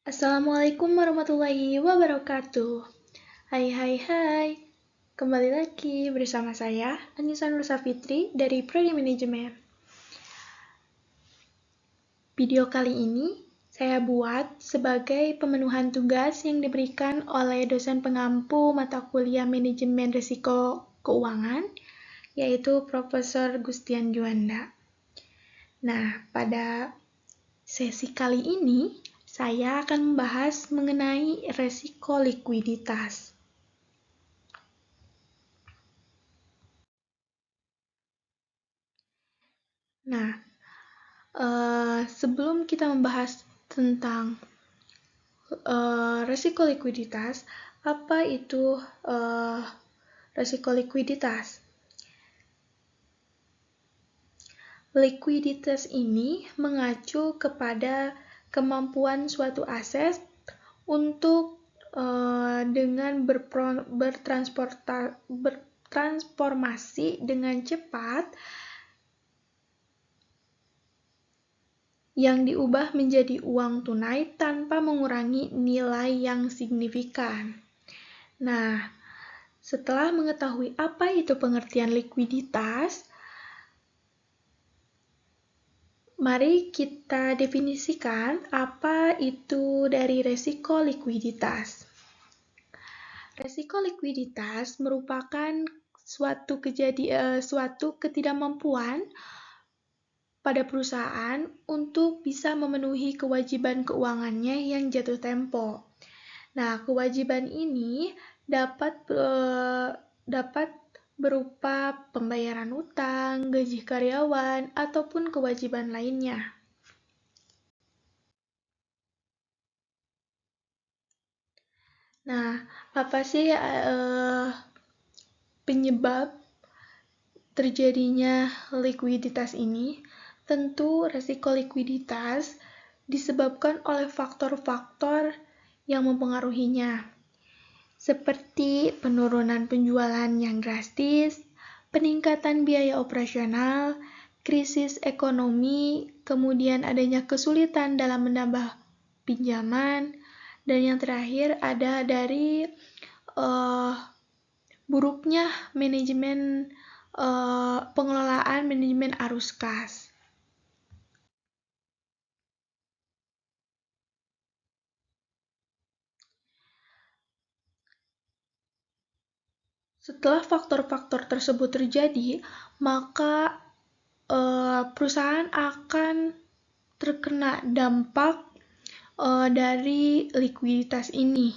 Assalamualaikum warahmatullahi wabarakatuh. Hai hai hai. Kembali lagi bersama saya Anissa Nursa Fitri dari Prodi Manajemen. Video kali ini saya buat sebagai pemenuhan tugas yang diberikan oleh dosen pengampu mata kuliah Manajemen Risiko Keuangan, yaitu Profesor Gustian Juanda. Nah, pada sesi kali ini saya akan membahas mengenai resiko likuiditas. Nah, sebelum kita membahas tentang resiko likuiditas, apa itu resiko likuiditas? Likuiditas ini mengacu kepada kemampuan suatu aset untuk dengan bertransformasi dengan cepat yang diubah menjadi uang tunai tanpa mengurangi nilai yang signifikan. Nah, setelah mengetahui apa itu pengertian likuiditas, mari kita definisikan apa itu dari resiko likuiditas. Resiko likuiditas merupakan suatu ketidakmampuan pada perusahaan untuk bisa memenuhi kewajiban keuangannya yang jatuh tempo. Nah, kewajiban ini dapat berupa pembayaran utang, gaji karyawan, ataupun kewajiban lainnya. Nah, apa sih penyebab terjadinya likuiditas ini? Tentu resiko likuiditas disebabkan oleh faktor-faktor yang mempengaruhinya, seperti penurunan penjualan yang drastis, peningkatan biaya operasional, krisis ekonomi, kemudian adanya kesulitan dalam menambah pinjaman, dan yang terakhir ada dari buruknya manajemen pengelolaan manajemen arus kas. Setelah faktor-faktor tersebut terjadi, maka perusahaan akan terkena dampak dari likuiditas ini,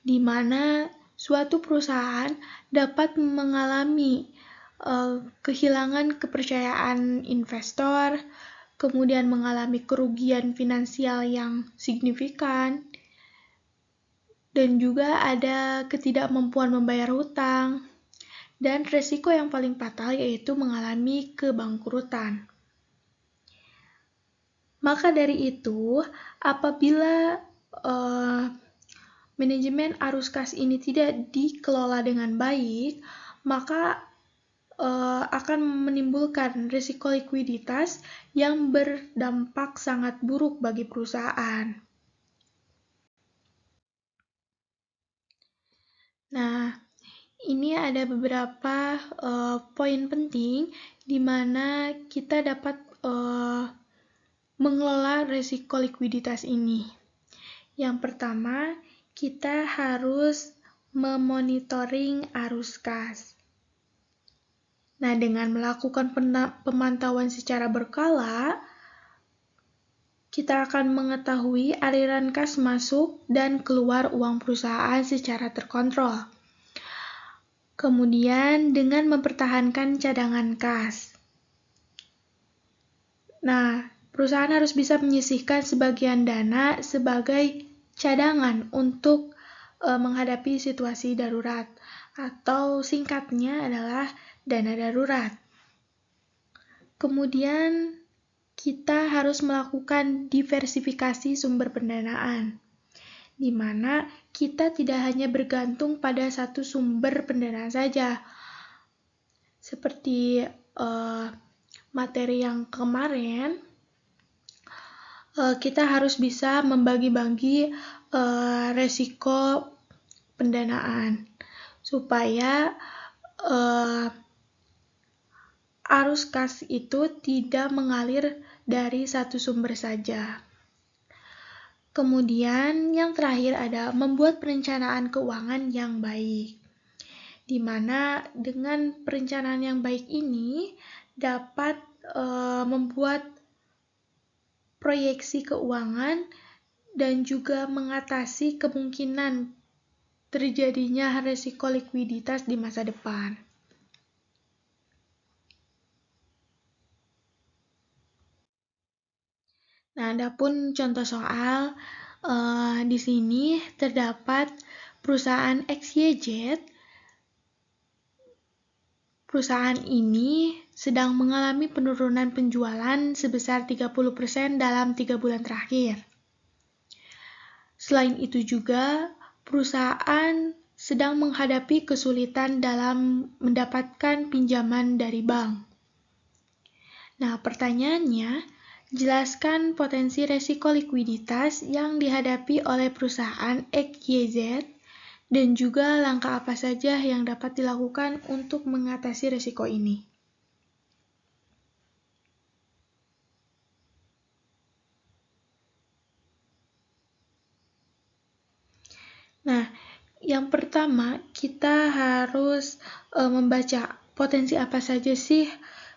di mana suatu perusahaan dapat mengalami kehilangan kepercayaan investor, kemudian mengalami kerugian finansial yang signifikan, dan juga ada ketidakmampuan membayar hutang, dan resiko yang paling fatal yaitu mengalami kebangkrutan. Maka dari itu, apabila manajemen arus kas ini tidak dikelola dengan baik, maka akan menimbulkan risiko likuiditas yang berdampak sangat buruk bagi perusahaan. Nah, ini ada beberapa poin penting di mana kita dapat mengelola risiko likuiditas ini. Yang pertama, kita harus memonitoring arus kas. Nah, dengan melakukan pemantauan secara berkala, kita akan mengetahui aliran kas masuk dan keluar uang perusahaan secara terkontrol. Kemudian, dengan mempertahankan cadangan kas. Nah, perusahaan harus bisa menyisihkan sebagian dana sebagai cadangan untuk menghadapi situasi darurat, atau singkatnya adalah dana darurat. Kemudian, kita harus melakukan diversifikasi sumber pendanaan, di mana kita tidak hanya bergantung pada satu sumber pendanaan saja, seperti materi yang kemarin. kita harus bisa membagi-bagi resiko pendanaan supaya arus kas itu tidak mengalir dari satu sumber saja. Kemudian yang terakhir ada membuat perencanaan keuangan yang baik, di mana dengan perencanaan yang baik ini dapat membuat proyeksi keuangan dan juga mengatasi kemungkinan terjadinya risiko likuiditas di masa depan. Nah, adapun contoh soal di sini terdapat perusahaan XYZ. Perusahaan ini sedang mengalami penurunan penjualan sebesar 30% dalam 3 bulan terakhir. Selain itu juga, perusahaan sedang menghadapi kesulitan dalam mendapatkan pinjaman dari bank. Nah, pertanyaannya, jelaskan potensi resiko likuiditas yang dihadapi oleh perusahaan XYZ dan juga langkah apa saja yang dapat dilakukan untuk mengatasi resiko ini. Nah, yang pertama kita harus membaca potensi apa saja sih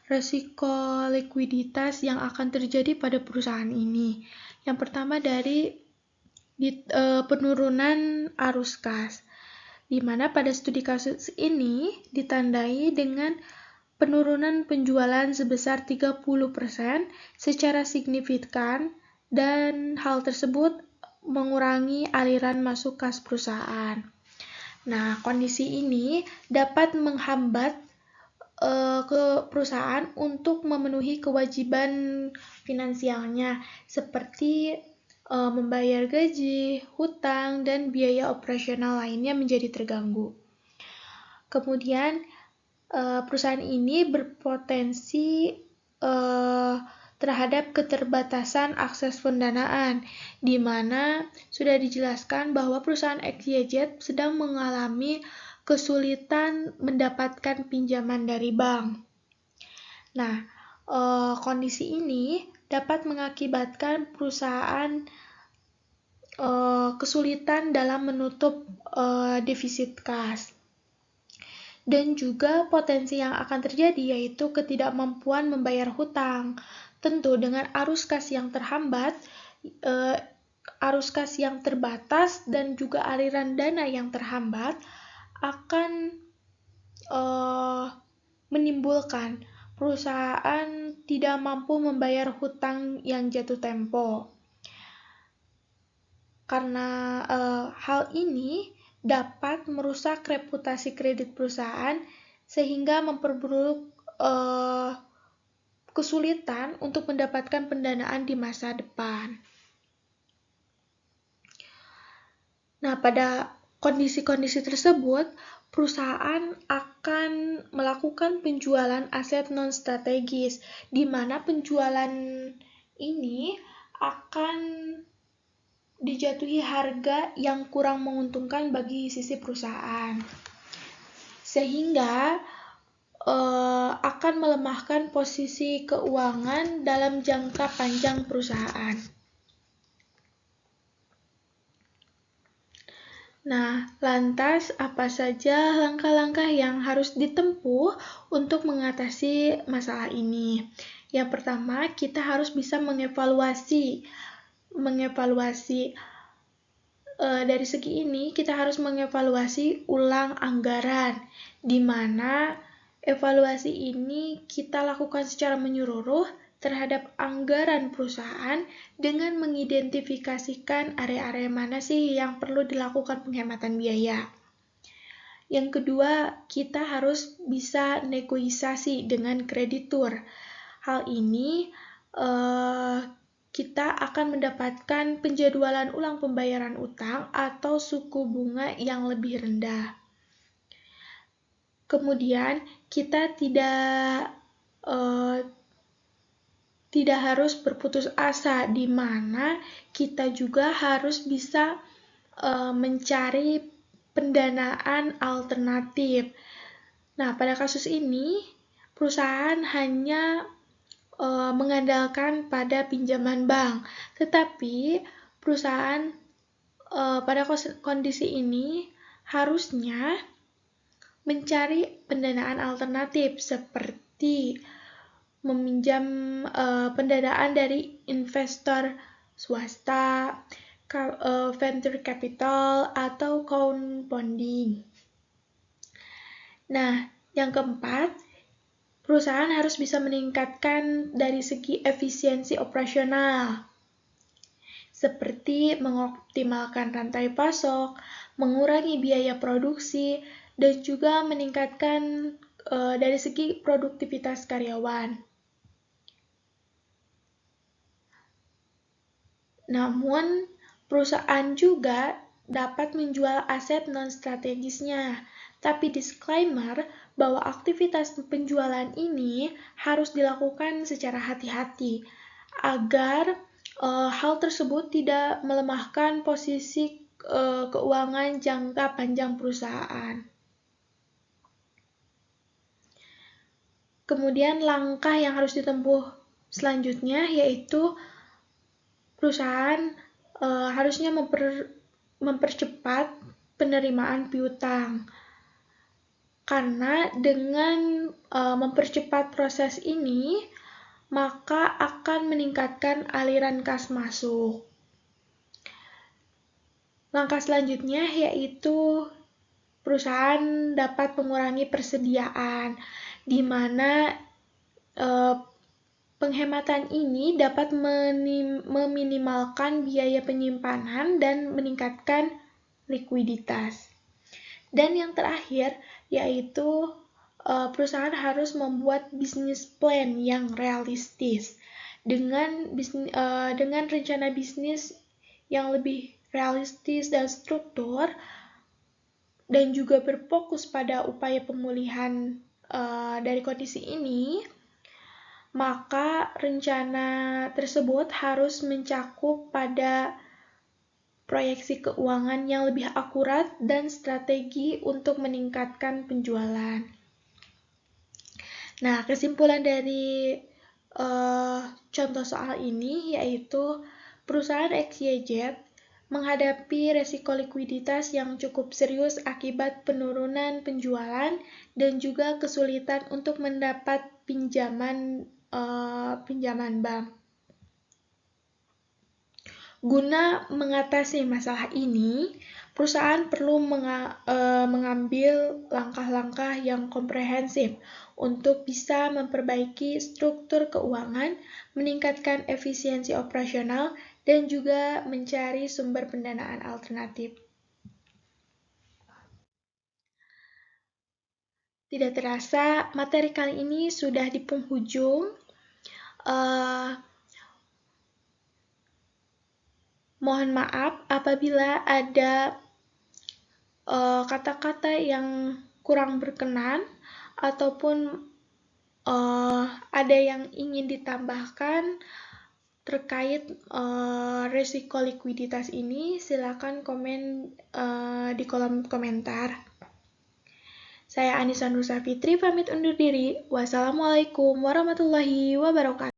resiko likuiditas yang akan terjadi pada perusahaan ini. Yang pertama dari penurunan arus kas, di mana pada studi kasus ini ditandai dengan penurunan penjualan sebesar 30% secara signifikan dan hal tersebut mengurangi aliran masuk kas perusahaan. Nah, kondisi ini dapat menghambat ke perusahaan untuk memenuhi kewajiban finansialnya seperti membayar gaji, hutang, dan biaya operasional lainnya menjadi terganggu. Kemudian perusahaan ini berpotensi terhadap keterbatasan akses pendanaan, di mana sudah dijelaskan bahwa perusahaan XYZ sedang mengalami kesulitan mendapatkan pinjaman dari bank. Nah, kondisi ini dapat mengakibatkan perusahaan kesulitan dalam menutup defisit kas. Dan juga potensi yang akan terjadi yaitu ketidakmampuan membayar hutang. Tentu dengan arus kas yang terhambat, arus kas yang terbatas, dan juga aliran dana yang terhambat akan menimbulkan perusahaan tidak mampu membayar hutang yang jatuh tempo. Karena hal ini dapat merusak reputasi kredit perusahaan sehingga memperburuk kesulitan untuk mendapatkan pendanaan di masa depan. Nah, pada kondisi-kondisi tersebut, perusahaan akan melakukan penjualan aset non-strategis, di mana penjualan ini akan dijatuhi harga yang kurang menguntungkan bagi sisi perusahaan, sehingga akan melemahkan posisi keuangan dalam jangka panjang perusahaan. Nah, lantas apa saja langkah-langkah yang harus ditempuh untuk mengatasi masalah ini? Yang pertama, kita harus bisa mengevaluasi dari segi ini kita harus mengevaluasi ulang anggaran, di mana evaluasi ini kita lakukan secara menyeluruh terhadap anggaran perusahaan dengan mengidentifikasikan area-area mana sih yang perlu dilakukan penghematan biaya. Yang kedua, kita harus bisa negosiasi dengan kreditur. Hal ini kita akan mendapatkan penjadwalan ulang pembayaran utang atau suku bunga yang lebih rendah. Kemudian kita tidak tidak harus berputus asa, di mana kita juga harus bisa mencari pendanaan alternatif. Nah, pada kasus ini, perusahaan hanya mengandalkan pada pinjaman bank, tetapi perusahaan pada kondisi ini harusnya mencari pendanaan alternatif seperti meminjam pendanaan dari investor swasta, venture capital, atau crowdfunding. Nah, yang keempat, perusahaan harus bisa meningkatkan dari segi efisiensi operasional, seperti mengoptimalkan rantai pasok, mengurangi biaya produksi, dan juga meningkatkan dari segi produktivitas karyawan. Namun, perusahaan juga dapat menjual aset non-strategisnya. Tapi disclaimer bahwa aktivitas penjualan ini harus dilakukan secara hati-hati agar hal tersebut tidak melemahkan posisi keuangan jangka panjang perusahaan. Kemudian langkah yang harus ditempuh selanjutnya yaitu perusahaan harusnya mempercepat penerimaan piutang. Karena dengan mempercepat proses ini, maka akan meningkatkan aliran kas masuk. Langkah selanjutnya yaitu perusahaan dapat mengurangi persediaan, di mana penghematan ini dapat meminimalkan biaya penyimpanan dan meningkatkan likuiditas. Dan yang terakhir yaitu perusahaan harus membuat bisnis plan yang realistis dengan rencana bisnis yang lebih realistis dan struktur, dan juga berfokus pada upaya pemulihan dari kondisi ini, maka rencana tersebut harus mencakup pada proyeksi keuangan yang lebih akurat dan strategi untuk meningkatkan penjualan. Nah, kesimpulan dari contoh soal ini yaitu perusahaan XYZ menghadapi resiko likuiditas yang cukup serius akibat penurunan penjualan dan juga kesulitan untuk mendapat pinjaman bank. Guna mengatasi masalah ini, perusahaan perlu mengambil langkah-langkah yang komprehensif untuk bisa memperbaiki struktur keuangan, meningkatkan efisiensi operasional, dan juga mencari sumber pendanaan alternatif. Tidak terasa, materi kali ini sudah di penghujung. Mohon maaf apabila ada kata-kata yang kurang berkenan ataupun ada yang ingin ditambahkan terkait risiko likuiditas ini. Silakan komen di kolom komentar. Saya Anissa Nursa Fitri pamit undur diri. Wassalamualaikum warahmatullahi wabarakatuh.